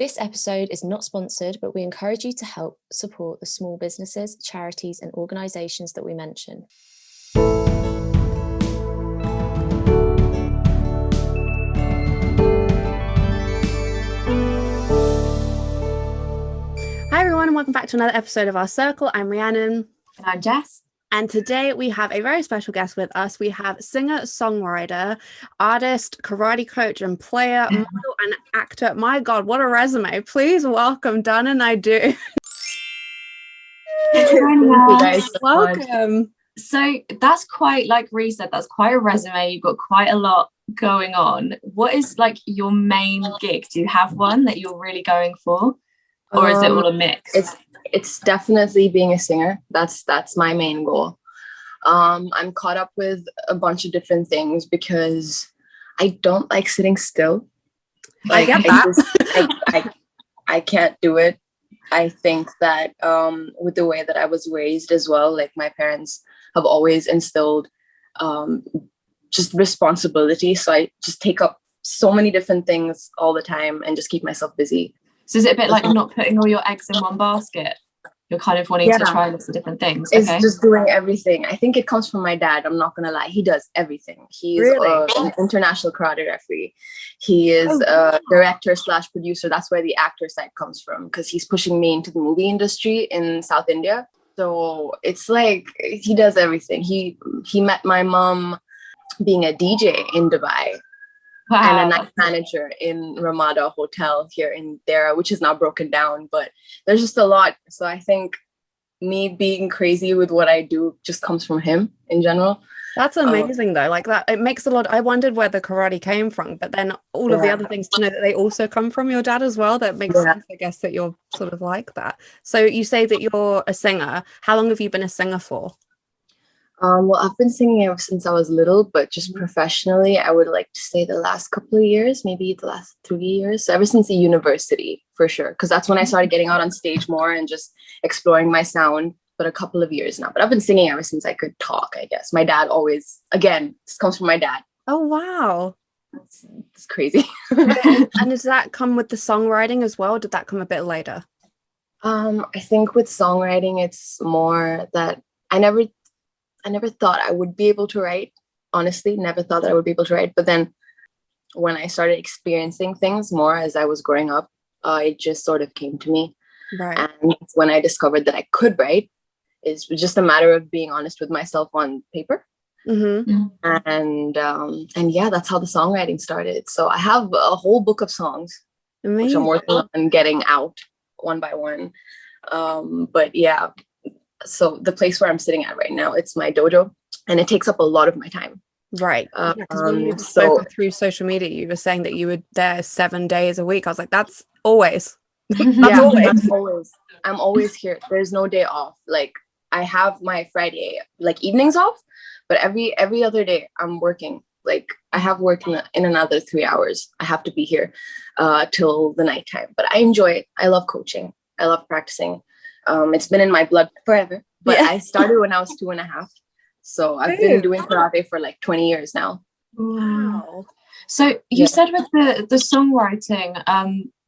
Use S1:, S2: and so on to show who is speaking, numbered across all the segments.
S1: This episode is not sponsored, but we encourage you to help support the small businesses, charities, and organisations that we mention.
S2: Hi everyone, and welcome back to another episode of Our Circle. I'm Rhiannon.
S3: And I'm Jess.
S2: And today we have a very special guest with us. We have singer, songwriter, artist, karate coach, and player, model, and actor. My God, what a resume. Please welcome Dana Naidu.
S3: Thank you guys so
S2: welcome.
S3: Much. So that's quite, like Rhi said, that's quite a resume. You've got quite a lot going on. What is like your main gig? Do you have one that you're really going for? Or is it all a mix?
S4: It's definitely being a singer. That's my main goal. I'm caught up with a bunch of different things because I don't like sitting still.
S2: Like, I get that.
S4: I can't do it. I think that with the way that I was raised as well, like my parents have always instilled just responsibility. So I just take up so many different things all the time and just keep myself busy.
S3: So is it a bit like not putting all your eggs in one basket? You're kind of wanting to try lots of different things.
S4: It's just doing everything. I think it comes from my dad. I'm not going to lie. He does everything. He's an international karate referee. He is a director / producer. That's where the actor side comes from because he's pushing me into the movie industry in South India. So it's like he does everything. He met my mom being a DJ in Dubai. Wow. And a night manager in Ramada Hotel here in Dera, which is now broken down, but there's just a lot. So I think me being crazy with what I do just comes from him in general.
S2: That's amazing though. Like that, it makes a lot. I wondered where the karate came from, but then all of the other things to know that they also come from your dad as well. That makes sense, I guess, that you're sort of like that. So you say that you're a singer. How long have you been a singer for?
S4: Well, I've been singing ever since I was little, but just professionally, I would like to say the last couple of years, maybe the last 3 years. So ever since the university, for sure. Because that's when I started getting out on stage more and just exploring my sound. But a couple of years now. But I've been singing ever since I could talk, I guess. My dad always, again, this comes from my dad.
S2: Oh, wow.
S4: It's crazy.
S2: And does that come with the songwriting as well? Did that come a bit later?
S4: I think with songwriting, it's more that I never thought I would be able to write. Honestly, never thought that I would be able to write. But then when I started experiencing things more as I was growing up, it just sort of came to me.
S2: Right.
S4: And when I discovered that I could write, it's just a matter of being honest with myself on paper.
S2: Mm-hmm.
S4: And yeah, that's how the songwriting started. So I have a whole book of songs, which I'm working on getting out one by one. But yeah. So the place where I'm sitting at right now, it's my dojo, and it takes up a lot of my time.
S2: Right. Because when you spoke through social media, you were saying that you were there 7 days a week. I was like, that's always.
S4: I'm always here. There's no day off. Like I have my Friday like evenings off, but every other day I'm working. Like I have work in another 3 hours. I have to be here till the nighttime. But I enjoy it. I love coaching. I love practicing. It's been in my blood forever, but I started when I was 2.5. So I've been doing karate for like 20 years now.
S3: Wow. So you said with the songwriting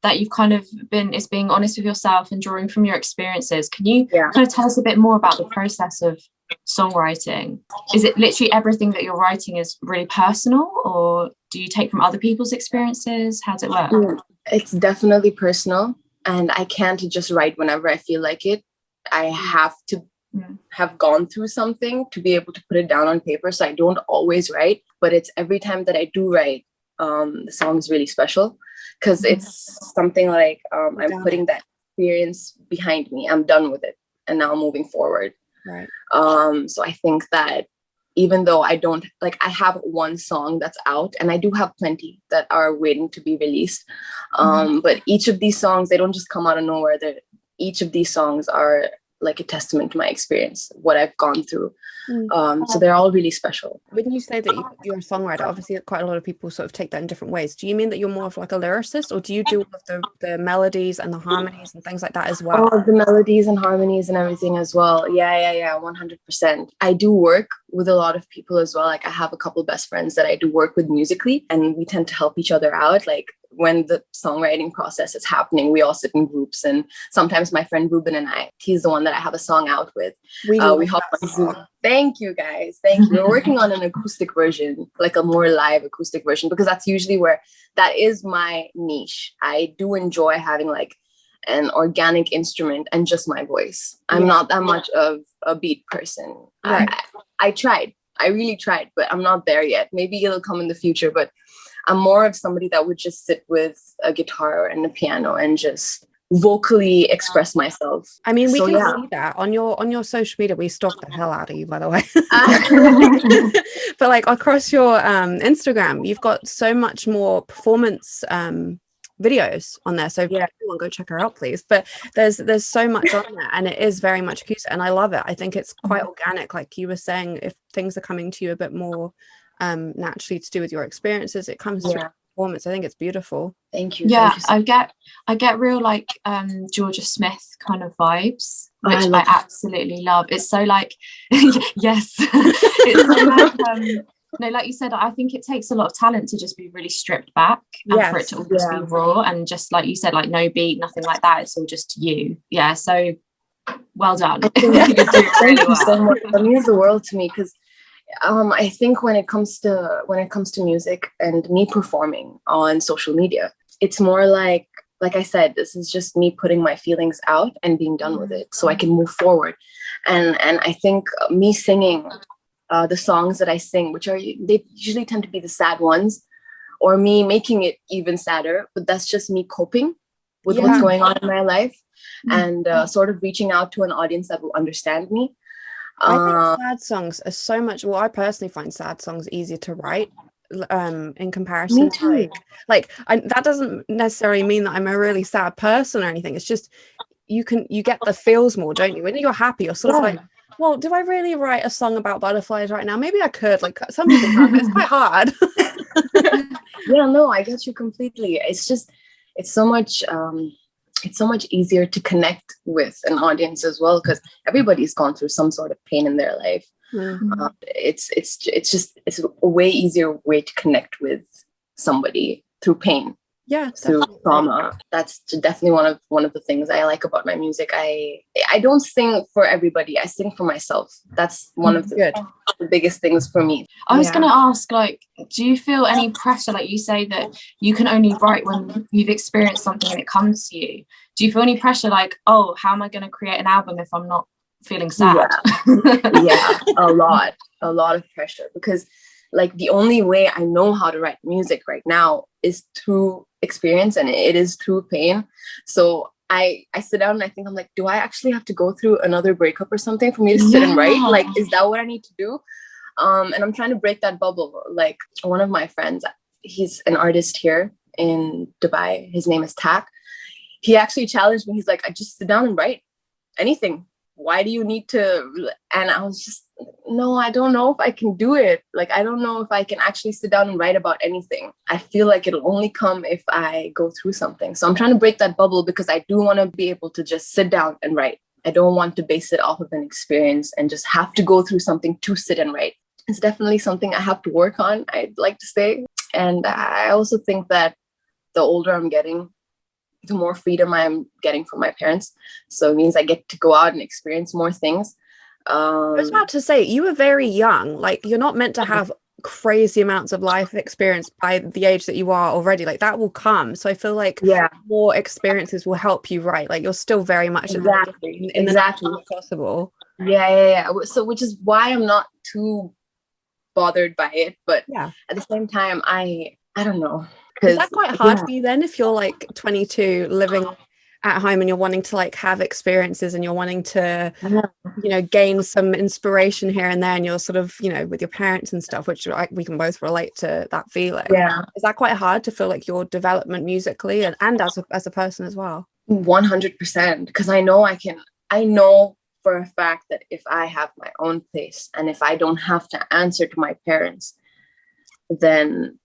S3: that you've kind of been is being honest with yourself and drawing from your experiences. Can you kind of tell us a bit more about the process of songwriting? Is it literally everything that you're writing is really personal, or do you take from other people's experiences? How does it work?
S4: It's definitely personal. And I can't just write whenever I feel like it. I have to have gone through something to be able to put it down on paper. So I don't always write, but it's every time that I do write, the song is really special because it's something like I'm putting that experience behind me. I'm done with it. And now I'm moving forward.
S2: Right.
S4: So I think that even though I don't I have one song that's out, and I do have plenty that are waiting to be released. But each of these songs, they don't just come out of nowhere. Each of these songs are like a testament to my experience, what I've gone through. So they're all really special.
S2: When you say that you're a songwriter, obviously quite a lot of people sort of take that in different ways. Do you mean that you're more of like a lyricist, or do you do all of the melodies and the harmonies and things like that as well?
S4: Oh, the melodies and harmonies and everything as well. Yeah, 100%. I do work with a lot of people as well. Like I have a couple of best friends that I do work with musically, and we tend to help each other out. Like when the songwriting process is happening, we all sit in groups, and sometimes my friend Ruben and he's the one that I have a song out with. We hop on Zoom. Thank you guys. Thank you. We're working on an acoustic version, like a more live acoustic version, because that's usually that is my niche. I do enjoy having like an organic instrument and just my voice. I'm not that much of a beat person. Right. I tried. I really tried, but I'm not there yet. Maybe it'll come in the future, but I'm more of somebody that would just sit with a guitar and a piano and just vocally express myself.
S2: I mean, we can see that on your social media. We stalk the hell out of you, by the way. But like across your Instagram, you've got so much more performance videos on there, so everyone go check her out, please. But there's so much on there, and it is very much acoustic, and I love it. I think it's quite organic, like you were saying. If things are coming to you a bit more naturally to do with your experiences, it comes through performance. I think it's beautiful.
S3: Thank you. Yeah, thank you I get real like Georgia Smith kind of vibes, which I absolutely love. It's so like yes, it's so like no, like you said, I think it takes a lot of talent to just be really stripped back and for it to all just be raw and just like you said, like no beat, nothing like that. It's all just you. Yeah. So well done.
S4: Thank you so much. It means the world to me, because I think when it comes to music and me performing on social media, it's more like I said, this is just me putting my feelings out and being done with it so I can move forward. And I think me singing the songs that I sing, they usually tend to be the sad ones, or me making it even sadder, but that's just me coping with what's going on in my life and sort of reaching out to an audience that will understand me.
S2: I think sad songs are so much, well, I personally find sad songs easier to write in comparison to that doesn't necessarily mean that I'm a really sad person or anything. It's just you get the feels more, don't you? When you're happy, you're sort of like, well, do I really write a song about butterflies right now? Maybe I could. Like some people can, but it's quite hard.
S4: Yeah, no, I get you completely. It's just, it's so much easier to connect with an audience as well, because everybody's gone through some sort of pain in their life. Mm-hmm. It's a way easier way to connect with somebody through pain.
S2: Yeah,
S4: through trauma. That's definitely one of the things I like about my music. I don't sing for everybody. I sing for myself. That's one of the biggest things for me.
S3: I was going to ask, like, do you feel any pressure? Like you say that you can only write when you've experienced something and it comes to you. Do you feel any pressure? Like, oh, how am I going to create an album if I'm not feeling sad?
S4: Yeah, a lot of pressure, because like the only way I know how to write music right now is through experience, and it is through pain. So I sit down and I think, I'm like, do I actually have to go through another breakup or something for me to sit and write? Like, is that what I need to do? And I'm trying to break that bubble. Like one of my friends, he's an artist here in Dubai. His name is Tak. He actually challenged me. He's like, I just sit down and write anything. Why do you need to? And I was just, no, I don't know if I can do it. Like, I don't know if I can actually sit down and write about anything. I feel like it'll only come if I go through something. So I'm trying to break that bubble, because I do want to be able to just sit down and write. I don't want to base it off of an experience and just have to go through something to sit and write. It's definitely something I have to work on, I'd like to say. And I also think that the older I'm getting, the more freedom I'm getting from my parents. So it means I get to go out and experience more things.
S2: I was about to say, you were very young. Like, you're not meant to have crazy amounts of life experience by the age that you are already. Like, that will come. So I feel like more experiences will help you write. Like, you're still very much in the possible.
S4: Yeah. So which is why I'm not too bothered by it. But at the same time, I don't know.
S2: Is that quite hard for you then, if you're like 22 living at home and you're wanting to like have experiences and you're wanting to, gain some inspiration here and there, and you're sort of, with your parents and stuff, which we can both relate to that feeling.
S4: Yeah.
S2: Is that quite hard to feel like your development musically and as a person as well?
S4: 100%, because I know for a fact that if I have my own place and if I don't have to answer to my parents, then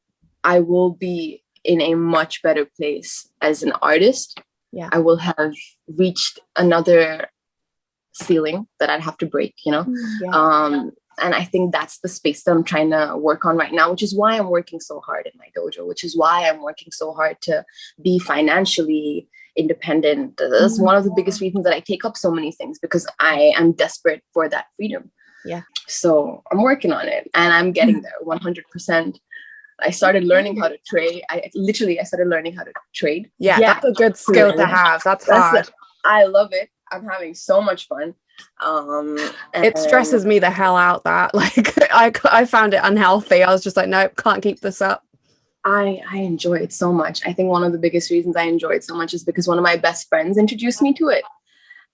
S4: I will be in a much better place as an artist. Yeah, I will have reached another ceiling that I'd have to break, And I think that's the space that I'm trying to work on right now, which is why I'm working so hard in my dojo, which is why I'm working so hard to be financially independent. That's one of the biggest reasons that I take up so many things, because I am desperate for that freedom.
S2: Yeah.
S4: So I'm working on it, and I'm getting there 100%. I started learning how to trade. I started learning how to trade.
S2: Yeah, that's a good skill to have. That's hard.
S4: I love it. I'm having so much fun.
S2: It stresses me the hell out that, like, I found it unhealthy. I was just like, nope, can't keep this up.
S4: I enjoy it so much. I think one of the biggest reasons I enjoy it so much is because one of my best friends introduced me to it,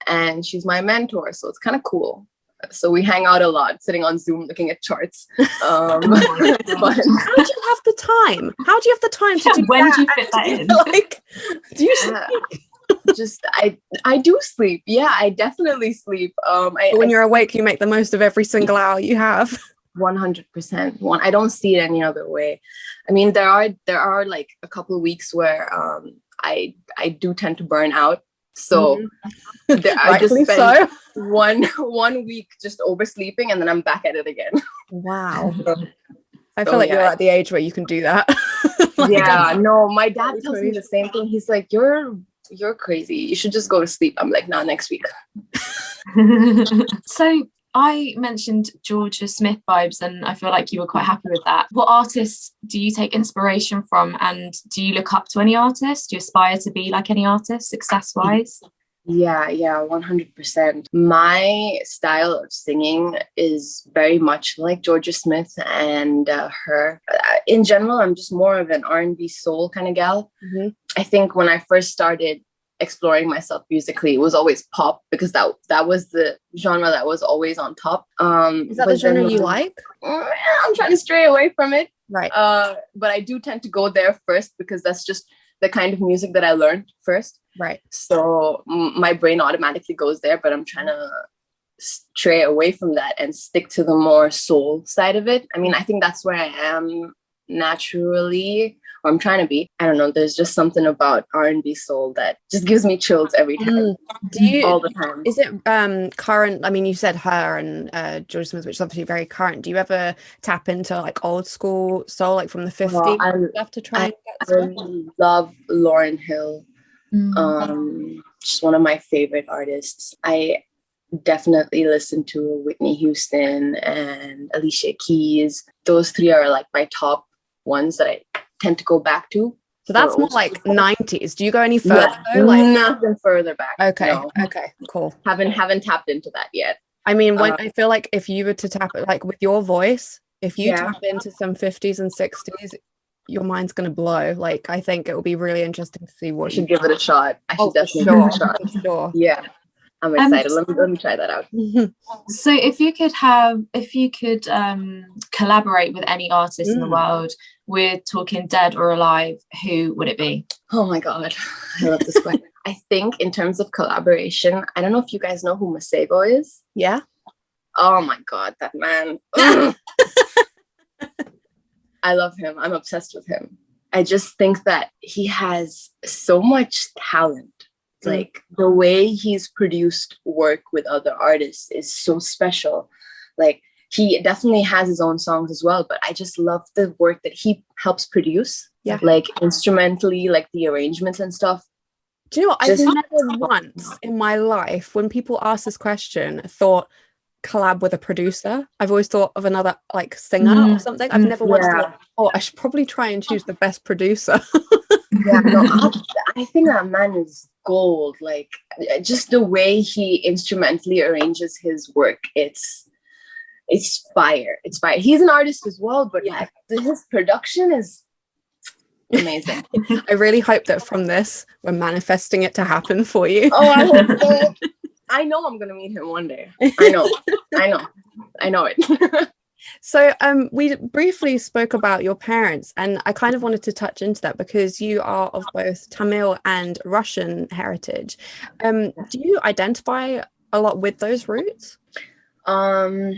S4: and she's my mentor. So it's kind of cool. So we hang out a lot, sitting on Zoom, looking at charts. It's fun.
S2: How do you have the time? How do you have the time to do
S3: when
S2: that?
S3: do you fit that in?
S2: Like, do you sleep?
S4: I do sleep. Yeah, I definitely sleep.
S2: But when you're awake, you make the most of every single hour you have.
S4: 100%. I don't see it any other way. I mean, there are like a couple of weeks where I do tend to burn out. So I just spend one week just oversleeping, and then I'm back at it again.
S2: Wow. I feel like you're at the age where you can do that.
S4: No, my dad tells me the same thing. He's like, you're crazy. You should just go to sleep. I'm like, nah, next week.
S3: So I mentioned Georgia Smith vibes, and I feel like you were quite happy with that. What artists do you take inspiration from, and do you look up to any artist? Do you aspire to be like any artist, success-wise?
S4: Yeah, 100%. My style of singing is very much like Georgia Smith and her. In general, I'm just more of an R&B soul kind of gal. Mm-hmm. I think when I first started exploring myself musically, it was always pop, because that was the genre that was always on top.
S2: Is that the genre you like?
S4: I'm trying to stray away from it.
S2: Right.
S4: But I do tend to go there first, because that's just the kind of music that I learned first.
S2: Right.
S4: So my brain automatically goes there, but I'm trying to stray away from that and stick to the more soul side of it. I mean, I think that's where I am naturally, or I'm trying to be. I don't know, there's just something about R&B soul that just gives me chills every time. All the time. Is
S2: it current? I mean, you said her and George Smith, which is obviously very current. Do you ever tap into like old school soul, like from the 50s?
S4: Well, I love Lauryn Hill. She's one of my favorite artists. I definitely listen to Whitney Houston and Alicia Keys. Those three are like my top ones that I tend to go back to.
S2: So that's more like 90s. Do you go any further?
S4: Nothing further back.
S2: Okay. No. Okay, cool.
S4: Haven't tapped into that yet.
S2: I mean, I feel like if you were to tap it, like with your voice, if you tap into some 50s and 60s, your mind's going to blow. Like, I think it will be really interesting to see what
S4: you should give it a shot. I should definitely
S2: give it a shot. For sure.
S4: Yeah. I'm excited. Let me try that out.
S3: So if you could collaborate with any artist in the world, we're talking dead or alive, who would it be?
S4: Oh my God. I love this question. I think in terms of collaboration, I don't know if you guys know who Masego is.
S2: Yeah.
S4: Oh my God, that man. I love him. I'm obsessed with him. I just think that he has so much talent. Like the way he's produced work with other artists is so special. Like he definitely has his own songs as well, but I just love the work that he helps produce. Yeah. Like instrumentally, like the arrangements and stuff.
S2: Do you know what? I've never once in my life, when people ask this question, thought collab with a producer. I've always thought of another like singer or something. I've never once thought, I should probably try and choose the best producer.
S4: I think that man is gold. Like just the way he instrumentally arranges his work, it's fire. It's fire. He's an artist as well, but his production is amazing.
S2: I really hope that from this we're manifesting it to happen for you.
S4: Oh, I hope so. I know I'm gonna meet him one day. I know it.
S2: So we briefly spoke about your parents, and I kind of wanted to touch into that because you are of both Tamil and Russian heritage. Do you identify a lot with those roots?
S4: I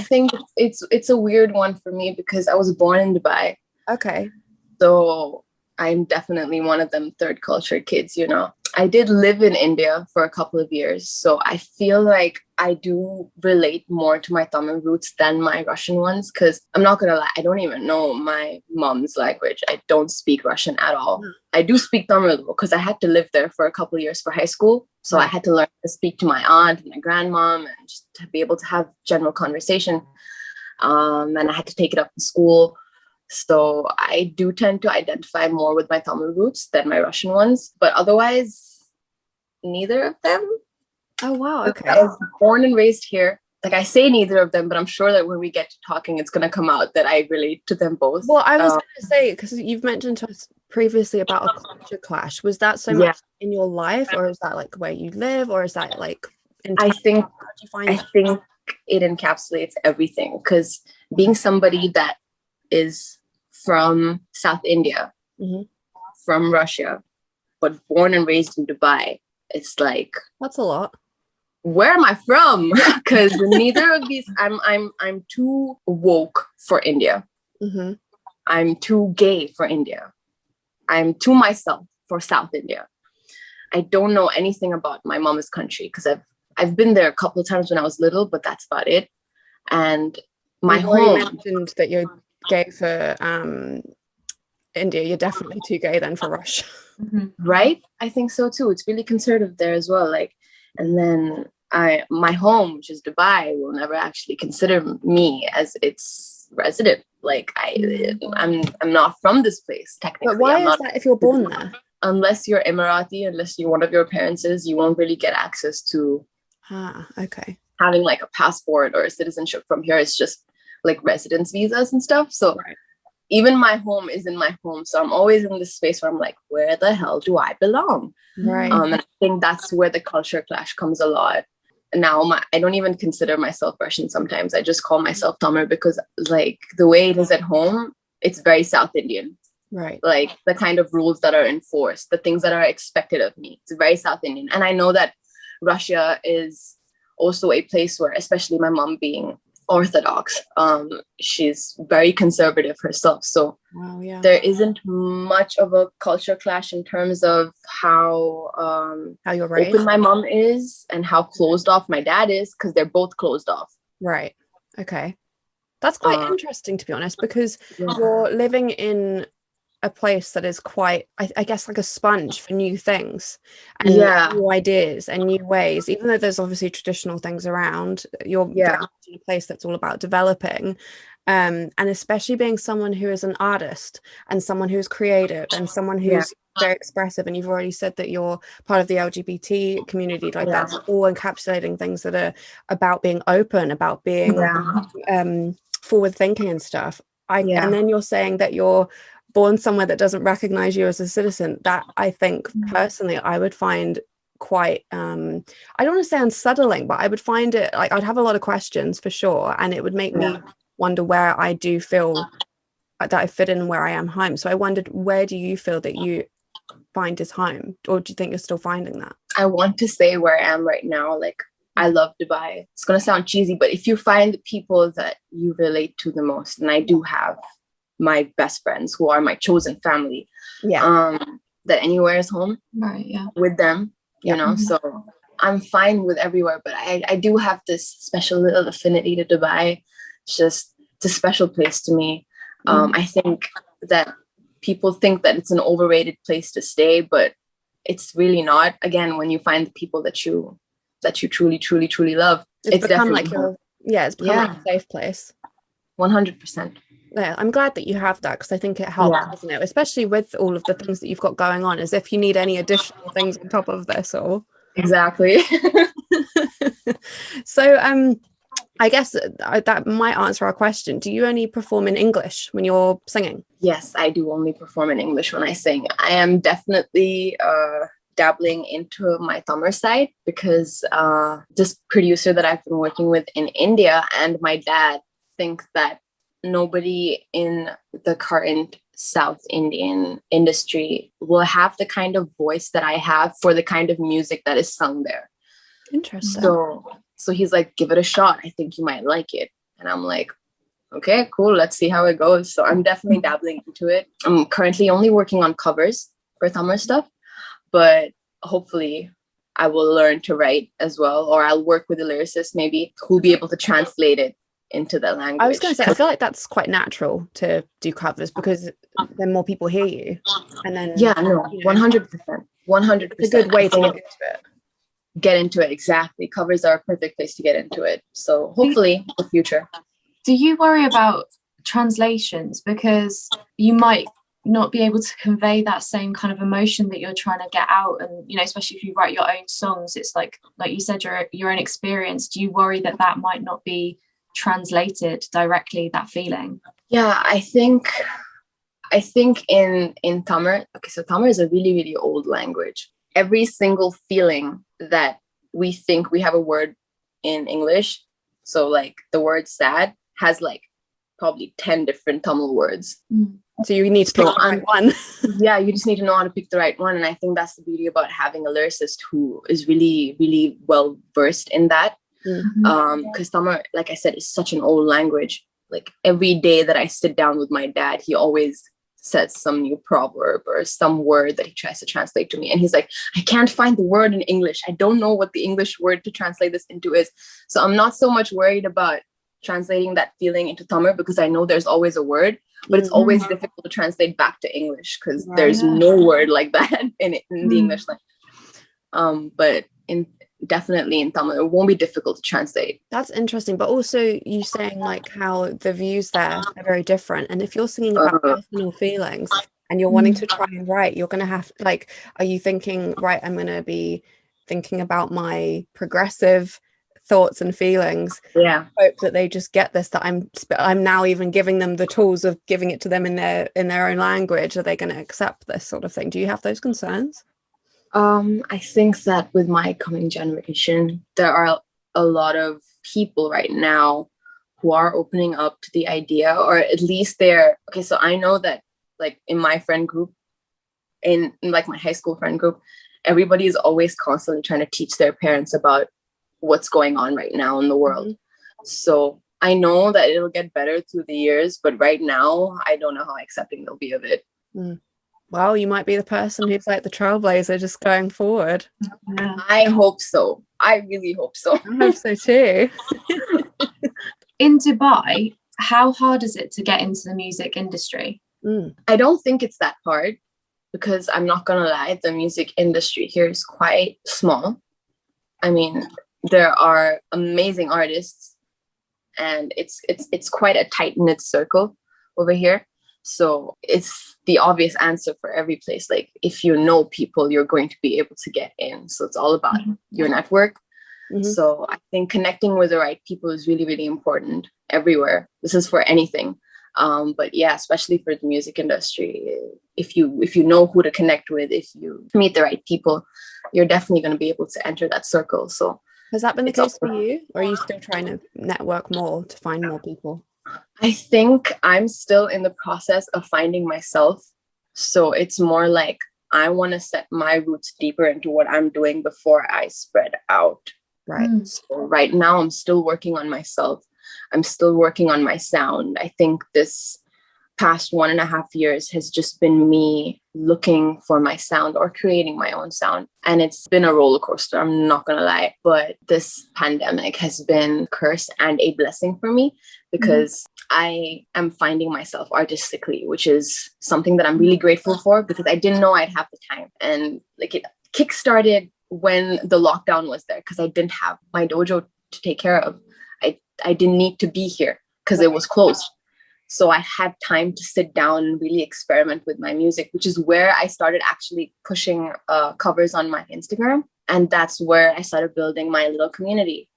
S4: think it's a weird one for me because I was born in Dubai.
S2: Okay.
S4: So I'm definitely one of them third culture kids, you know. I did live in India for a couple of years, so I feel like I do relate more to my Tamil roots than my Russian ones, because I'm not gonna lie, I don't even know my mom's language. I don't speak Russian at all. I do speak Tamil because I had to live there for a couple of years for high school, so I had to learn to speak to my aunt and my grandmom and just to be able to have general conversation. And I had to take it up in school. So I do tend to identify more with my Tamil roots than my Russian ones, but otherwise, neither of them.
S2: Oh, wow. Okay.
S4: I was born and raised here. Like, I say neither of them, but I'm sure that when we get to talking, it's going to come out that I relate to them both.
S2: Well, I was going to say, because you've mentioned to us previously about a culture clash. Was that so much in your life, or is that like where you live, or is that like
S4: I think it encapsulates everything, because being somebody that is from South India, from Russia, but born and raised in Dubai, it's like,
S2: that's a lot.
S4: Where am I from? Because neither of these, I'm too woke for India. I'm too gay for India. I'm too myself for South India. I don't know anything about my mama's country, because I've been there a couple of times when I was little, but that's about it. And my home.
S2: You mentioned that you're gay for India. You're definitely too gay then for Russia.
S4: Right? I think so too. It's really conservative there as well. Like, and then my home, which is Dubai, will never actually consider me as its resident. Like, I'm not from this place technically.
S2: But why is that if you're born there?
S4: Unless you're Emirati, unless you're one of your parents is, you won't really get access to having like a passport or a citizenship from here. It's just like residence visas and stuff. So even my home is in my home. So I'm always in this space where I'm like, where the hell do I belong?
S2: Right.
S4: And I think that's where the culture clash comes a lot. Now I don't even consider myself Russian sometimes. I just call myself Tamil, because like the way it is at home, it's very South Indian.
S2: Right.
S4: Like the kind of rules that are enforced, the things that are expected of me. It's very South Indian. And I know that Russia is also a place where, especially my mom being Orthodox, she's very conservative herself. So there isn't much of a culture clash in terms of how
S2: you're raised,
S4: open my mom is and how closed off my dad is, because they're both closed off.
S2: Right. Okay. That's quite interesting, to be honest, because you're living in a place that is quite, I guess, like a sponge for new things and new ideas and new ways. Even though there's obviously traditional things around, you're in a place that's all about developing, and especially being someone who is an artist and someone who's creative and someone who's very expressive. And you've already said that you're part of the LGBT community. Like that's all encapsulating things that are about being open, about being forward thinking and stuff. And then you're saying that you're born somewhere that doesn't recognize you as a citizen. That I think personally I would find quite I don't want to say unsettling, but I would find it like I'd have a lot of questions for sure, and it would make me wonder where I do feel that I fit in, where I am home. So I wondered, where do you feel that you find is home, or do you think you're still finding that?
S4: I want to say where I am right now, like I love Dubai. It's gonna sound cheesy, but if you find the people that you relate to the most, and I do have my best friends who are my chosen family, that anywhere is home, with them, you know. So I'm fine with everywhere, but I do have this special little affinity to Dubai. It's a special place to me. I think that people think that it's an overrated place to stay, but it's really not. Again, when you find the people that you truly love, it's
S2: become
S4: definitely
S2: like it's become like a safe place.
S4: 100%.
S2: Yeah, I'm glad that you have that, because I think it helps, doesn't it? Especially with all of the things that you've got going on, as if you need any additional things on top of this or
S4: exactly.
S2: So I guess that might answer our question. Do you only perform in English when you're singing?
S4: Yes, I do only perform in English when I sing. I am definitely dabbling into my Tamil side, because this producer that I've been working with in India and my dad think that nobody in the current South Indian industry will have the kind of voice that I have for the kind of music that is sung there.
S2: Interesting.
S4: So he's like, give it a shot. I think you might like it. And I'm like, okay, cool. Let's see how it goes. So I'm definitely dabbling into it. I'm currently only working on covers for Tamil stuff, but hopefully I will learn to write as well, or I'll work with a lyricist maybe who'll be able to translate it into the language.
S2: I was going to say, I feel like that's quite natural to do covers because then more people hear you, and then
S4: 100%.
S2: It's a good way to
S4: get into it. Exactly, covers are a perfect place to get into it. So hopefully in the future.
S3: Do you worry about translations because you might not be able to convey that same kind of emotion that you're trying to get out, and especially if you write your own songs, it's like you said, your own experience. Do you worry that might not be translated directly, that feeling?
S4: Yeah, I think in Tamil, okay, so Tamil is a really, really old language. Every single feeling that we think we have a word in English, so like the word sad has like probably 10 different Tamil words.
S2: So you need to pick the right one.
S4: Yeah, you just need to know how to pick the right one. And I think that's the beauty about having a lyricist who is really, really well versed in that. Because Tamil, like I said, is such an old language. Like every day that I sit down with my dad, he always says some new proverb or some word that he tries to translate to me. And he's like, I can't find the word in English. I don't know what the English word to translate this into is. So I'm not so much worried about translating that feeling into Tamil because I know there's always a word, but it's always difficult to translate back to English because there's no word like that in the English language. But definitely in Tamil, it won't be difficult to translate.
S2: That's interesting. But also you saying like how the views there are very different. And if you're singing about personal feelings and you're wanting to try and write, you're going to have like, are you thinking, right, I'm going to be thinking about my progressive thoughts and feelings, hope that they just get this, that I'm now even giving them the tools of giving it to them in their own language. Are they going to accept this sort of thing? Do you have those concerns?
S4: I think that with my coming generation, there are a lot of people right now who are opening up to the idea, or at least they're okay. So I know that like in my friend group, in like my high school friend group, everybody is always constantly trying to teach their parents about what's going on right now in the world. So I know that it'll get better through the years, but right now I don't know how accepting they'll be of it.
S2: Well, you might be the person who's like the trailblazer just going forward.
S4: I hope so. I really hope so.
S2: I hope so too.
S3: In Dubai, how hard is it to get into the music industry?
S4: I don't think it's that hard because I'm not gonna lie, the music industry here is quite small. I mean, there are amazing artists and it's quite a tight-knit circle over here. So it's the obvious answer for every place. Like if you know people, you're going to be able to get in. So it's all about your network. So I think connecting with the right people is really, really important everywhere. This is for anything. But yeah, especially for the music industry, if you know who to connect with, if you meet the right people, you're definitely going to be able to enter that circle. So
S2: has that been the case for you, or are you still trying to network more to find more people?
S4: I think I'm still in the process of finding myself. So it's more like I want to set my roots deeper into what I'm doing before I spread out. Right. So right now I'm still working on myself. I'm still working on my sound. I think this past 1.5 years has just been me looking for my sound or creating my own sound. And it's been a roller coaster, I'm not going to lie. But this pandemic has been a curse and a blessing for me because I am finding myself artistically, which is something that I'm really grateful for because I didn't know I'd have the time. And like it kickstarted when the lockdown was there because I didn't have my dojo to take care of. I didn't need to be here because it was closed. So I had time to sit down and really experiment with my music, which is where I started actually pushing covers on my Instagram. And that's where I started building my little community.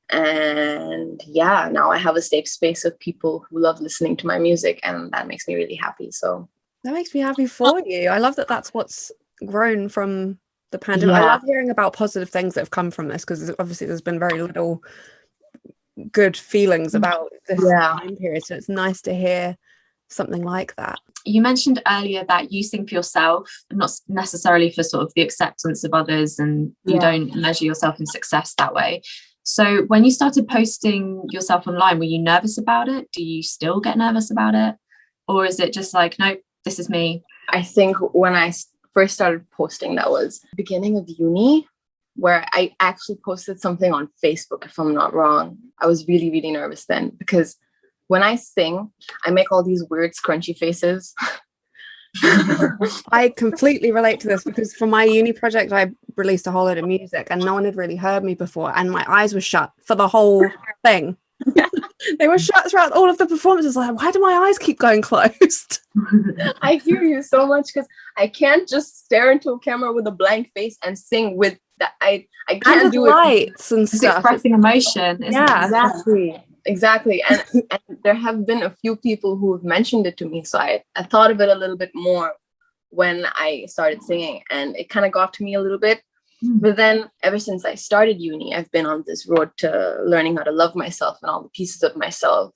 S4: And yeah, now I have a safe space of people who love listening to my music. And that makes me really happy. So
S2: that makes me happy for you. I love that that's what's grown from the pandemic. I love hearing about positive things that have come from this because obviously there's been very little good feelings about this time period, so it's nice to hear something like that.
S3: You mentioned earlier that you sing for yourself, not necessarily for sort of the acceptance of others, and you don't measure yourself in success that way. So when you started posting yourself online, were you nervous about it? Do you still get nervous about it, or is it just like, nope, this is me?
S4: I think when I first started posting, that was beginning of uni, where I actually posted something on Facebook, if I'm not wrong. I was really, really nervous then because when I sing, I make all these weird scrunchy faces.
S2: I completely relate to this because for my uni project, I released a whole load of music and no one had really heard me before. And my eyes were shut for the whole thing. They were shut throughout all of the performances. Like, why do my eyes keep going closed?
S4: I hear you so much because I can't just stare into a camera with a blank face and sing with that. I can't do
S2: lights and
S3: it's
S2: stuff.
S3: Expressing emotion.
S2: Yeah,
S4: exactly. And there have been a few people who have mentioned it to me. So I thought of it a little bit more when I started singing, and it kind of got to me a little bit. But then ever since I started uni, I've been on this road to learning how to love myself and all the pieces of myself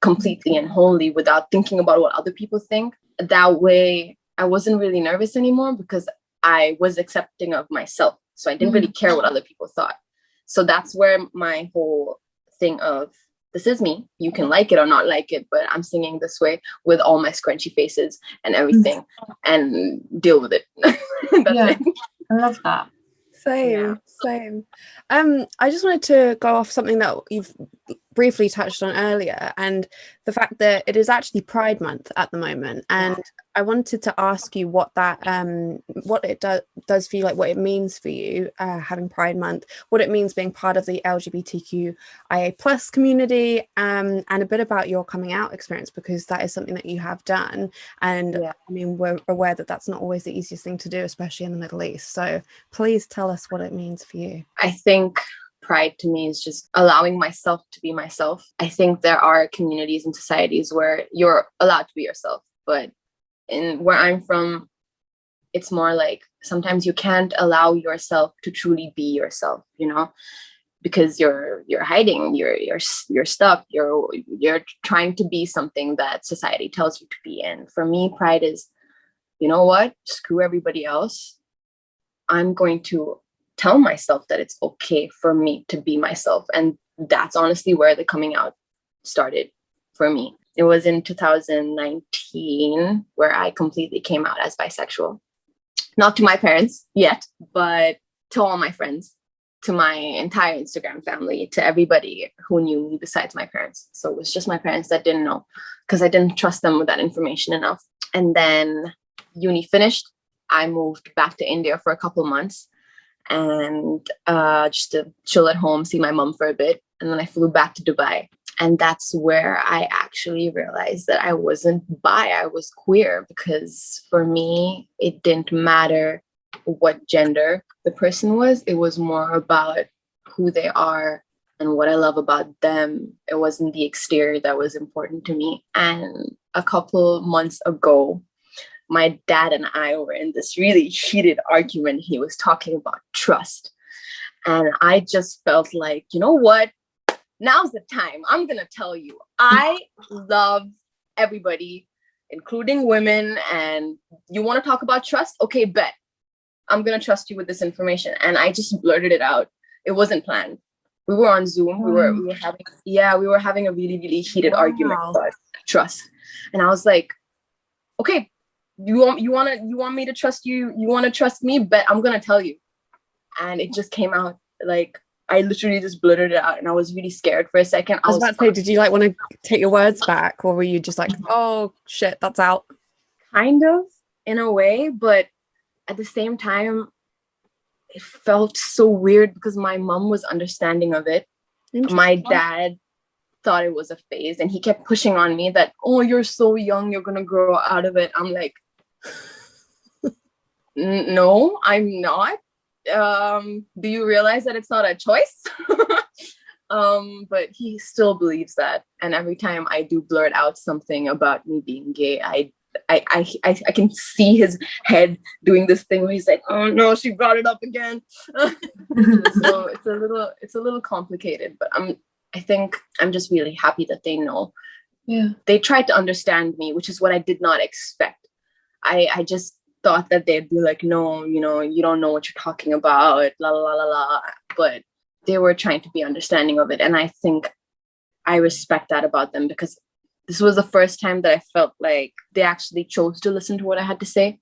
S4: completely and wholly without thinking about what other people think. That way, I wasn't really nervous anymore because I was accepting of myself. So I didn't really care what other people thought. So that's where my whole thing of, this is me, you can like it or not like it, but I'm singing this way with all my scrunchy faces and everything, and deal with it. That's it.
S3: I love that.
S2: Same. I just wanted to go off something that you've briefly touched on earlier, and the fact that it is actually Pride Month at the moment, and I wanted to ask you what that what it does for you, like what it means for you having Pride Month, what it means being part of the LGBTQIA plus community, and a bit about your coming out experience, because that is something that you have done, and I mean, we're aware that that's not always the easiest thing to do, especially in the Middle East. So please tell us what it means for you.
S4: I think Pride to me is just allowing myself to be myself. I think there are communities and societies where you're allowed to be yourself, but in where I'm from, it's more like sometimes you can't allow yourself to truly be yourself, you know, because you're hiding, you're stuck, you're trying to be something that society tells you to be. And for me, Pride is, you know what, screw everybody else. I'm going to tell myself that it's okay for me to be myself. And that's honestly where the coming out started for me. It was in 2019 where I completely came out as bisexual. Not to my parents yet, but to all my friends, to my entire Instagram family, to everybody who knew me besides my parents. So it was just my parents that didn't know because I didn't trust them with that information enough. And then uni finished. I moved back to India for a couple months, and just to chill at home, see my mom for a bit. And then I flew back to Dubai. And that's where I actually realized that I wasn't bi, I was queer, because for me, it didn't matter what gender the person was. It was more about who they are and what I love about them. It wasn't the exterior that was important to me. And a couple months ago, my dad and I were in this really heated argument. He was talking about trust. And I just felt like, you know what? Now's the time. I'm going to tell you. I love everybody, including women. And you want to talk about trust? Okay, bet. I'm going to trust you with this information. And I just blurted it out. It wasn't planned. We were on Zoom. We were having a really, really heated argument about trust. And I was like, okay, you want me to trust you? You want to trust me? But I'm gonna tell you. And it just came out. Like, I literally just blurted it out, and I was really scared for a second.
S2: I was about to say, did you like want to take your words back, or were you just like, oh shit, that's out?
S4: Kind of, in a way, but at the same time, it felt so weird because my mom was understanding of it. My dad thought it was a phase, and he kept pushing on me that, oh, you're so young, you're gonna grow out of it. I'm like, no, I'm not. Do you realize that it's not a choice? But he still believes that, and every time I do blurt out something about me being gay, I can see his head doing this thing where he's like, oh no, she brought it up again. So it's a little complicated, but I think I'm just really happy that they know.
S3: Yeah.
S4: They tried to understand me, which is what I did not expect. I just thought that they'd be like, no, you know, you don't know what you're talking about, la la la la la. But they were trying to be understanding of it. And I think I respect that about them, because this was the first time that I felt like they actually chose to listen to what I had to say.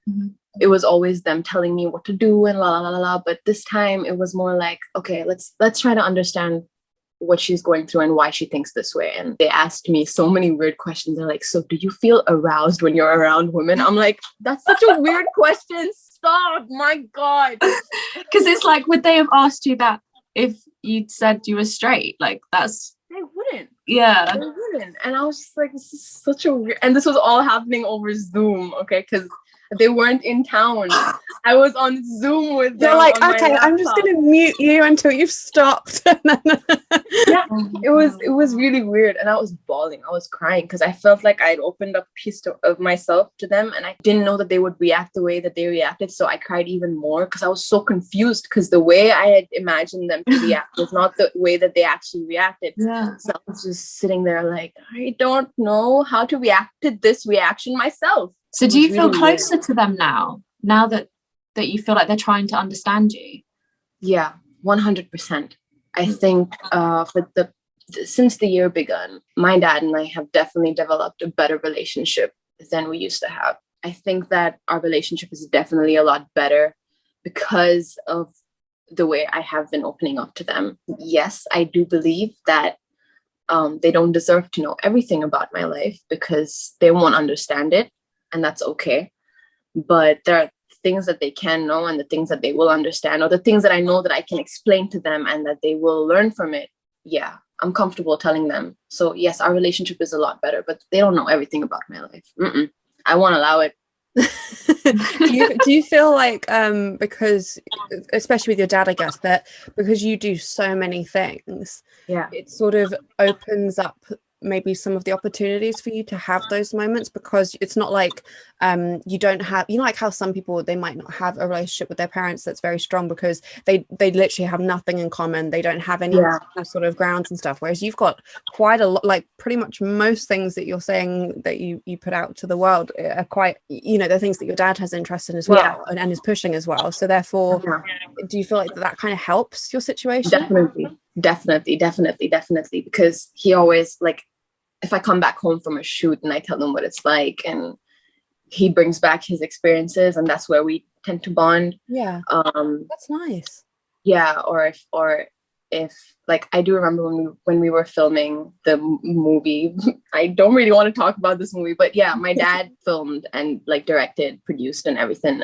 S3: Mm-hmm.
S4: it was always them telling me what to do and la la la la. But this time it was more like, okay, let's try to understand what she's going through and why she thinks this way. And they asked me so many weird questions. They're like, so do you feel aroused when you're around women? I'm like, that's such a weird question. Stop, my God.
S3: Because it's like, would they have asked you that if you'd said you were straight? Like, that's...
S4: They wouldn't.
S3: Yeah.
S4: They wouldn't. And I was just like, this is such a weird... And this was all happening over Zoom, okay? Because they weren't in town. I was on Zoom with them.
S2: You're like, okay, I'm just going to mute you until you've stopped.
S4: Yeah, it was really weird. And I was bawling. I was crying because I felt like I'd opened up a piece of myself to them, and I didn't know that they would react the way that they reacted. So I cried even more because I was so confused, because the way I had imagined them to react was not the way that they actually reacted.
S3: Yeah.
S4: So I was just sitting there like, I don't know how to react to this reaction myself.
S3: So do you feel closer to them now that you feel like they're trying to understand you?
S4: Yeah, 100%. I think since the year begun, my dad and I have definitely developed a better relationship than we used to have. I think that our relationship is definitely a lot better because of the way I have been opening up to them. Yes, I do believe that they don't deserve to know everything about my life because they won't understand it. And that's okay. But there are things that they can know and the things that they will understand, or the things that I know that I can explain to them and that they will learn from it. Yeah, I'm comfortable telling them. So yes, our relationship is a lot better, but they don't know everything about my life. I won't allow it.
S2: do you feel like because especially with your dad, I guess, that because you do so many things,
S4: yeah,
S2: it sort of opens up maybe some of the opportunities for you to have those moments, because it's not like you don't have, you know, like how some people, they might not have a relationship with their parents that's very strong because they literally have nothing in common, they don't have any sort of grounds and stuff, whereas you've got quite a lot, like pretty much most things that you're saying that you put out to the world are quite, you know, the things that your dad has interest in as well, and is pushing as well. So therefore, do you feel like that kind of helps your situation?
S4: Definitely, because he always, like, if I come back home from a shoot and I tell him what it's like, and he brings back his experiences, and that's where we tend to bond.
S2: Yeah. That's nice.
S4: Yeah. Or if like, I do remember when we were filming the movie, I don't really want to talk about this movie, but yeah, my dad filmed and like directed, produced and everything.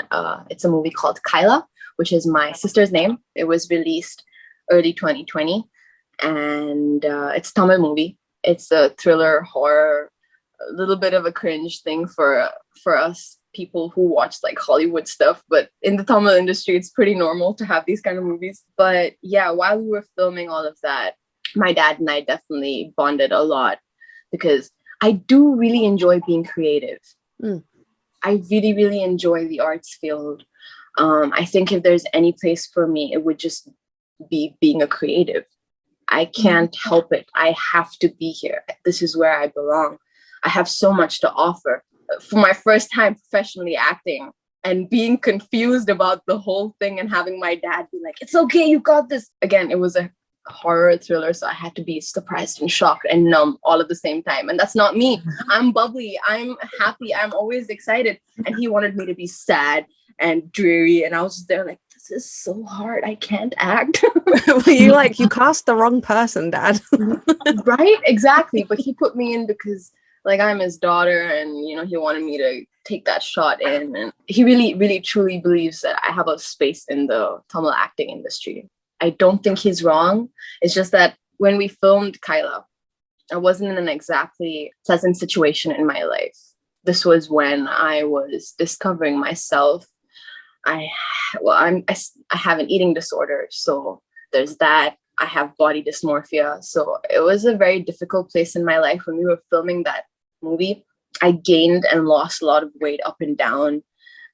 S4: It's a movie called Kyla, which is my sister's name. It was released early 2020, and it's a Tamil movie. It's a thriller, horror, a little bit of a cringe thing for us people who watch like Hollywood stuff. But in the Tamil industry, it's pretty normal to have these kind of movies. But yeah, while we were filming all of that, my dad and I definitely bonded a lot, because I do really enjoy being creative. I really, really enjoy the arts field. I think if there's any place for me, it would just be being a creative. I can't help it. I have to be here. This is where I belong. I have so much to offer. For my first time professionally acting and being confused about the whole thing, and having my dad be like, it's okay, you got this. Again, it was a horror thriller, so I had to be surprised and shocked and numb all at the same time. And that's not me. I'm bubbly. I'm happy. I'm always excited. And he wanted me to be sad and dreary. And I was just there like, this is so hard. I can't act.
S2: you cast the wrong person, Dad.
S4: Right? Exactly. But he put me in because like I'm his daughter, and you know, he wanted me to take that shot in. And he really, really, truly believes that I have a space in the Tamil acting industry. I don't think he's wrong. It's just that when we filmed Kyla, I wasn't in an exactly pleasant situation in my life. This was when I was discovering myself. I have an eating disorder, so there's that. I have body dysmorphia, so it was a very difficult place in my life when we were filming that movie. I gained and lost a lot of weight up and down,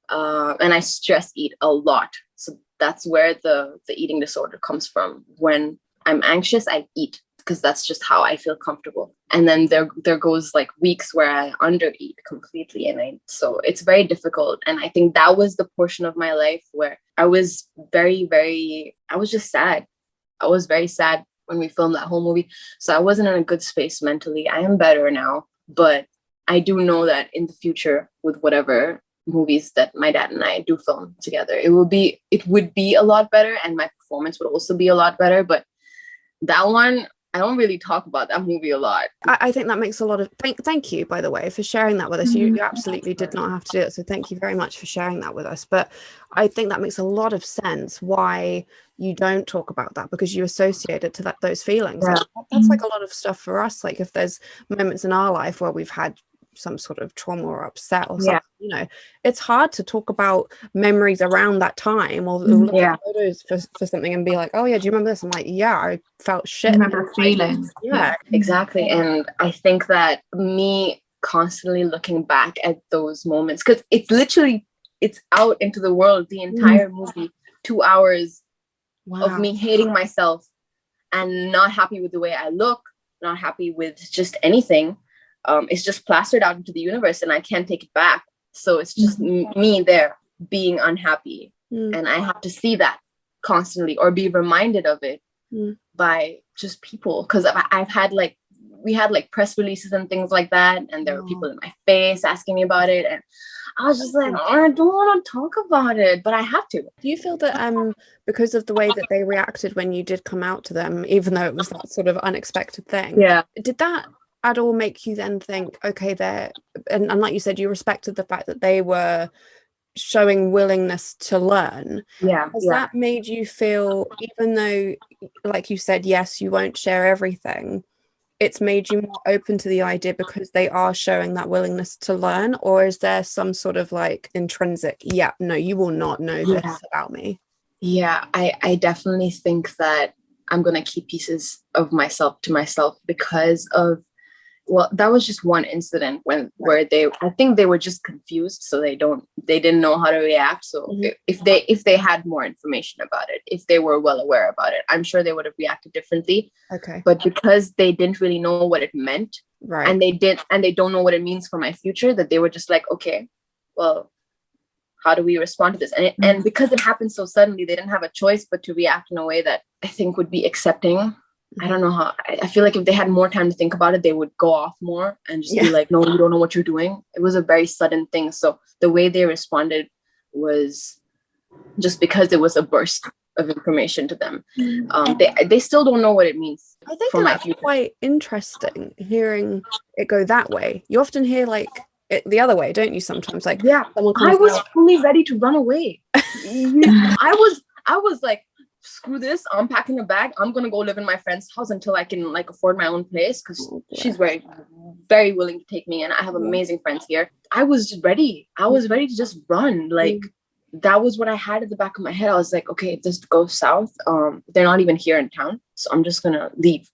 S4: and I stress eat a lot. So that's where the eating disorder comes from. When I'm anxious, I eat because that's just how I feel comfortable. And then there goes like weeks where I undereat completely, so it's very difficult. And I think that was the portion of my life where I was I was just sad. I was very sad when we filmed that whole movie. So I wasn't in a good space mentally. I am better now, but I do know that in the future, with whatever movies that my dad and I do film together. It would be a lot better, and my performance would also be a lot better. But that one, I don't really talk about that movie a lot.
S2: I think that makes a lot of thank you, by the way, for sharing that with us. You absolutely did not have to do it, so thank you very much for sharing that with us. But I think that makes a lot of sense why you don't talk about that, because you associate it to those feelings. Like, that's like a lot of stuff for us. Like, if there's moments in our life where we've had some sort of trauma or upset or something, you know, it's hard to talk about memories around that time, or look at photos for something and be like, oh yeah, do you remember this? I'm like, yeah, I felt shit.
S3: I remember feeling.
S4: Yeah, exactly. And I think that me constantly looking back at those moments, because it's out into the world, the entire movie, 2 hours of me hating myself and not happy with the way I look, not happy with just anything. It's just plastered out into the universe, and I can't take it back. So it's just me there being unhappy, and I have to see that constantly, or be reminded of it by just people. Because I've had we had press releases and things like that, and there were people in my face asking me about it, and I was just like, oh, I don't want to talk about it, but I have to.
S2: Do you feel that because of the way that they reacted when you did come out to them, even though it was that sort of unexpected thing, did that at all make you then think, okay, and like you said, you respected the fact that they were showing willingness to learn? Has that made you feel, even though, like you said, yes, you won't share everything, it's made you more open to the idea because they are showing that willingness to learn? Or is there some sort of intrinsic, no, you will not know this about me?
S4: I definitely think that I'm gonna keep pieces of myself to myself because of, well, that was just one incident where I think they were just confused, so they didn't know how to react. So if they had more information about it, if they were well aware about it, I'm sure they would have reacted differently.
S2: Okay.
S4: But because they didn't really know what it meant, and they don't know what it means for my future, that they were just like, okay, well, how do we respond to this? And because it happened so suddenly, they didn't have a choice but to react in a way that I think would be accepting. I don't know how. I feel like if they had more time to think about it, they would go off more and just be like, no, you don't know what you're doing. It was a very sudden thing. So the way they responded was just because it was a burst of information to them. They still don't know what it means.
S2: I think that's quite interesting hearing it go that way. You often hear it the other way, don't you? Sometimes I
S4: was fully ready to run away. I was like, screw this, I'm packing a bag, I'm gonna go live in my friend's house until I can afford my own place, because she's very, very willing to take me, and I have amazing friends here. I was ready to just run. That was what I had at the back of my head. I was like, okay, if this goes south, they're not even here in town, so I'm just gonna leave.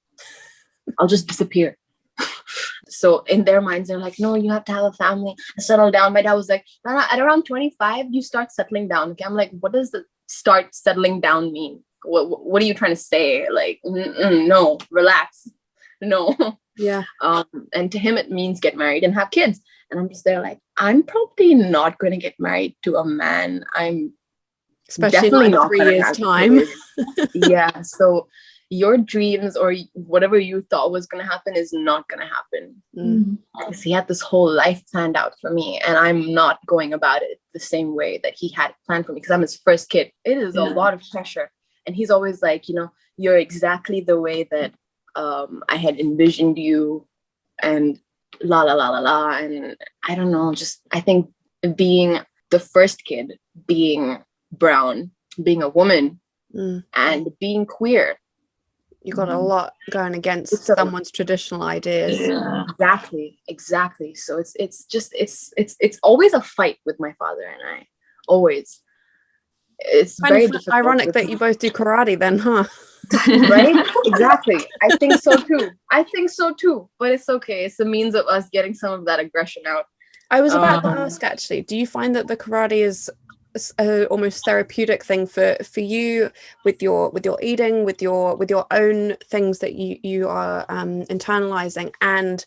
S4: I'll just disappear. So in their minds, they're like, no, you have to have a family, settle down. My dad was like, no, at around 25 you start settling down. Okay, I'm like, what does the start settling down mean? What are you trying to say? No, relax. No. And to him it means get married and have kids, and I'm just there like, I'm probably not going to get married to a man. I'm
S2: especially
S4: definitely
S2: in
S4: not
S2: 3 years time.
S4: So your dreams or whatever you thought was going to happen is not going to happen. Because he had this whole life planned out for me, and I'm not going about it the same way that he had planned for me, because I'm his first kid. It is a lot of pressure, and he's always like, you're exactly the way that I had envisioned you, and la la la la la. And I don't know, just I think being the first kid, being brown, being a woman, and being queer,
S2: you got a lot going against someone's traditional ideas.
S4: Exactly. So it's always a fight with my father and I. Always. It's kind very difficult.
S2: Ironic that you both do karate then, huh?
S4: Right? Exactly. I think so too. But it's okay. It's a means of us getting some of that aggression out.
S2: I was about to ask, actually, do you find that the karate is a almost therapeutic thing for you with your eating, with your own things that you are internalizing, and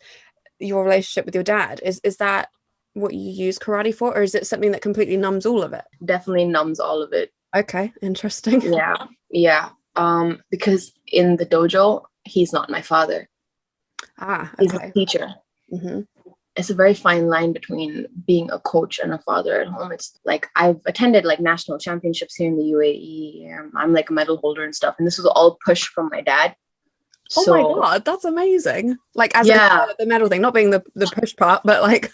S2: your relationship with your dad? Is that what you use karate for, or is it something that completely numbs all of it?
S4: Definitely numbs all of it.
S2: Okay, interesting.
S4: Yeah. Because in the dojo, he's not my father.
S2: Okay.
S4: He's a teacher. it's a very fine line between being a coach and a father at home. It's like I've attended like national championships here in the UAE. I'm like a medal holder and stuff, and this was all pushed from my dad.
S2: Oh my God, that's amazing. Like, as the medal thing, not being the push part, but like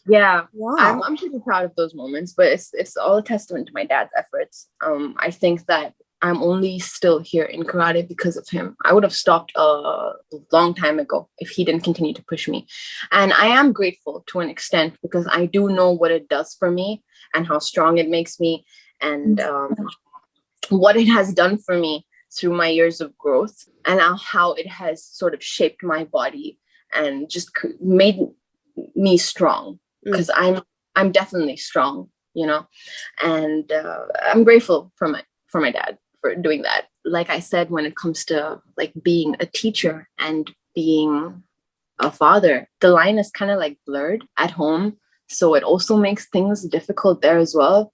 S4: yeah,
S2: wow.
S4: I'm pretty proud of those moments, but it's all a testament to my dad's efforts. I think that I'm only still here in karate because of him. I would have stopped a long time ago if he didn't continue to push me. And I am grateful to an extent because I do know what it does for me and how strong it makes me, and what it has done for me through my years of growth, and how it has sort of shaped my body and just made me strong, because I'm definitely strong, you know. And I'm grateful for my dad for doing that. Like I said, when it comes to like being a teacher and being a father, the line is kind of like blurred at home. So it also makes things difficult there as well.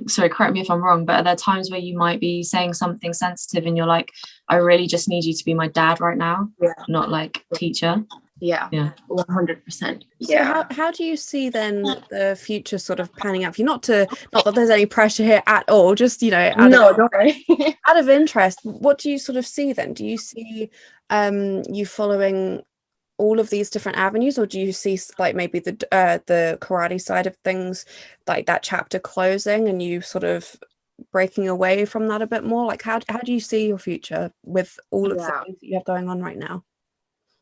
S3: Sorry, correct me if I'm wrong, but are there times where you might be saying something sensitive and you're like, I really just need you to be my dad right now, not like teacher?
S4: Yeah, 100%.
S2: So how do you see then the future sort of panning out for you? Not that there's any pressure here at all, just, you know,
S4: don't worry.
S2: Out of interest, what do you sort of see then? Do you see you following all of these different avenues, or do you see like maybe the karate side of things, like that chapter closing and you sort of breaking away from that a bit more? Like how do you see your future with all of the things that you have going on right now?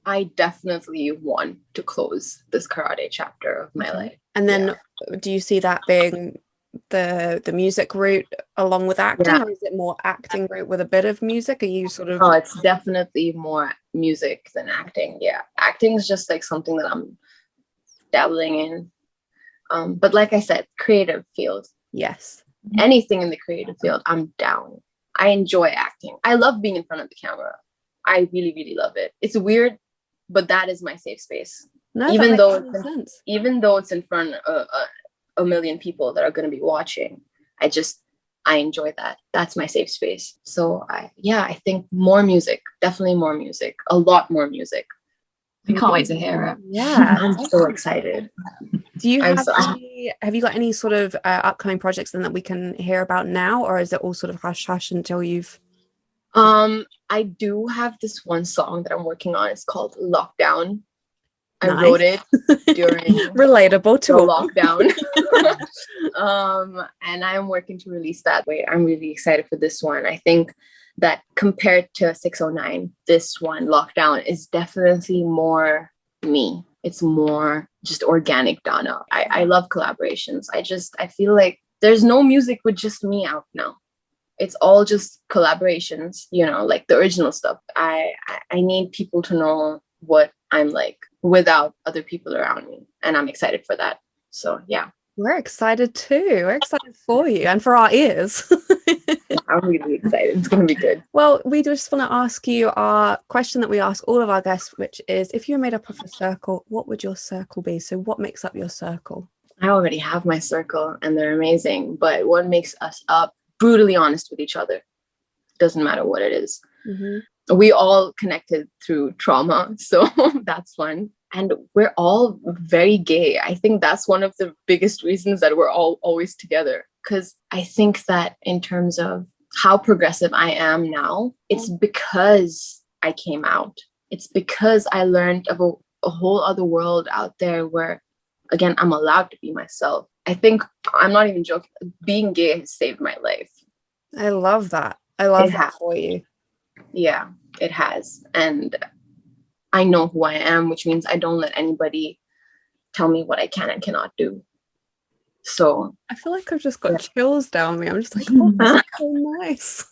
S4: I definitely want to close this karate chapter of my life.
S2: And then do you see that being the music route along with acting, or is it more acting route with a bit of music? Are you sort of...
S4: Oh, it's definitely more music than acting. Yeah, acting is just like something that I'm dabbling in, but like I said, creative field.
S2: Yes,
S4: anything in the creative field, I'm down. I enjoy acting. I love being in front of the camera. I really, really love it. It's weird, but that is my safe space.
S2: No,
S4: even though it's in front of a million people that are going to be watching, I enjoy that. That's my safe space. So I think more music, definitely more music, a lot more music.
S3: We can't wait to hear it.
S2: Yeah,
S4: I'm so excited.
S2: Do you have you got any sort of upcoming projects then that we can hear about now, or is it all sort of hush hush until you've...
S4: I do have this one song that I'm working on. It's called Lockdown. I wrote it during
S2: relatable to
S4: lockdown. And I'm working to release that. I'm really excited for this one. I think that compared to 609, this one, Lockdown, is definitely more me. It's more just organic Dana. I love collaborations. I feel like there's no music with just me out now. It's all just collaborations, you know, like the original stuff. I need people to know what I'm like without other people around me. And I'm excited for that. So, yeah.
S2: We're excited too. We're excited for you and for our ears.
S4: I'm really excited. It's going to be good.
S2: Well, we just want to ask you our question that we ask all of our guests, which is, if you were made up of a circle, what would your circle be? So what makes up your circle?
S4: I already have my circle and they're amazing. But what makes us up? Brutally honest with each other. Doesn't matter what it is. Mm-hmm. We all connected through trauma, so that's fun. And we're all very gay. I think that's one of the biggest reasons that we're all always together. Because I think that in terms of how progressive I am now, it's because I came out. It's because I learned of a whole other world out there where, again, I'm allowed to be myself. I think, I'm not even joking, being gay has saved my life.
S2: I love that. I love that for you.
S4: Yeah, it has. And I know who I am, which means I don't let anybody tell me what I can and cannot do. So
S2: I feel like I've just got chills down me. I'm just like, oh, that's so nice.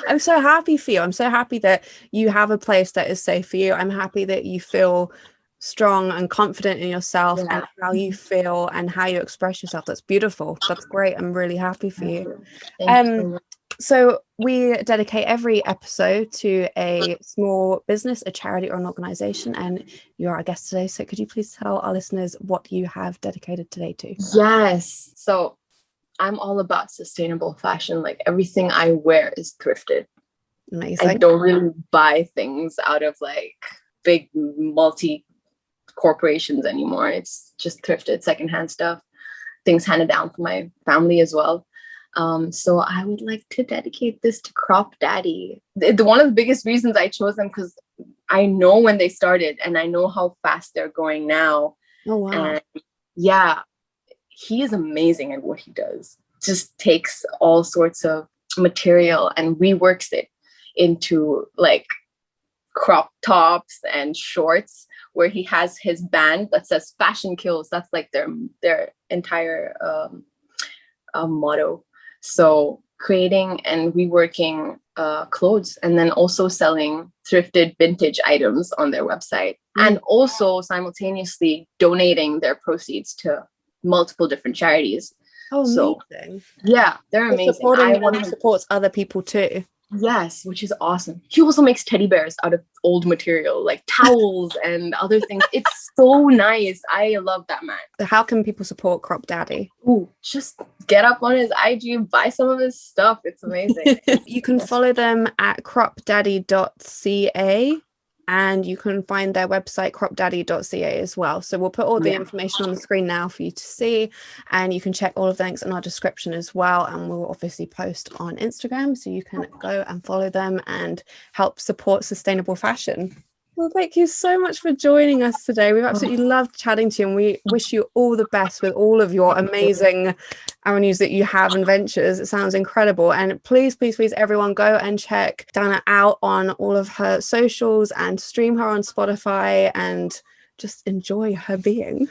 S2: I'm so happy for you. I'm so happy that you have a place that is safe for you. I'm happy that you feel strong and confident in yourself and how you feel and how you express yourself. That's beautiful. That's great. I'm really happy for you. So we dedicate every episode to a small business, a charity, or an organization, and you're our guest today. So could you please tell our listeners what you have dedicated today to?
S4: Yes. So I'm all about sustainable fashion. Like everything I wear is thrifted.
S2: Amazing.
S4: I don't really buy things out of like big multi corporations anymore. It's just thrifted secondhand stuff, things handed down from my family as well. So I would like to dedicate this to Crop Daddy. One of the biggest reasons I chose them, because I know when they started and I know how fast they're going now.
S2: Oh, wow.
S4: And yeah, he is amazing at what he does. Just takes all sorts of material and reworks it into like crop tops and shorts, where he has his band that says "Fashion Kills." That's like their entire motto. So creating and reworking clothes, and then also selling thrifted vintage items on their website, and also simultaneously donating their proceeds to multiple different charities.
S2: Oh,
S4: so
S2: amazing.
S4: Yeah, they're amazing.
S2: Supporting supports other people too.
S4: Yes, which is awesome. He also makes teddy bears out of old material, like towels and other things. It's so nice. I love that man.
S2: How can people support Crop Daddy?
S4: Ooh, just get up on his IG, buy some of his stuff. It's amazing.
S2: You can follow them at cropdaddy.ca, and you can find their website cropdaddy.ca as well. So we'll put all the information on the screen now for you to see, and you can check all of the links in our description as well, and we'll obviously post on Instagram, so you can go and follow them and help support sustainable fashion. Well, thank you so much for joining us today. We've absolutely loved chatting to you, and we wish you all the best with all of your amazing avenues that you have and ventures. It sounds incredible. And please, please, please, everyone, go and check Dana out on all of her socials and stream her on Spotify and just enjoy her being.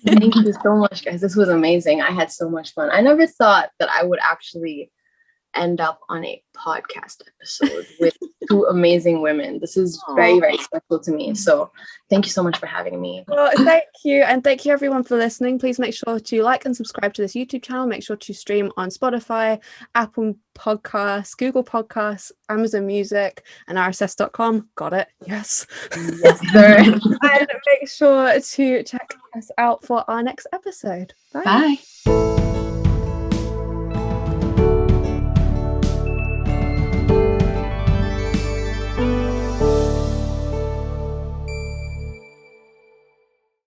S4: Thank you so much, guys. This was amazing. I had so much fun. I never thought that I would actually end up on a podcast episode with two amazing women. This is very, very special to me. So thank you so much for having me.
S2: Well, thank you. And thank you everyone for listening. Please make sure to like and subscribe to this YouTube channel. Make sure to stream on Spotify, Apple Podcasts, Google Podcasts, Amazon Music, and RSS.com. Got it? Yes.
S4: Yes, sir.
S2: And make sure to check us out for our next episode. Bye.
S3: Bye.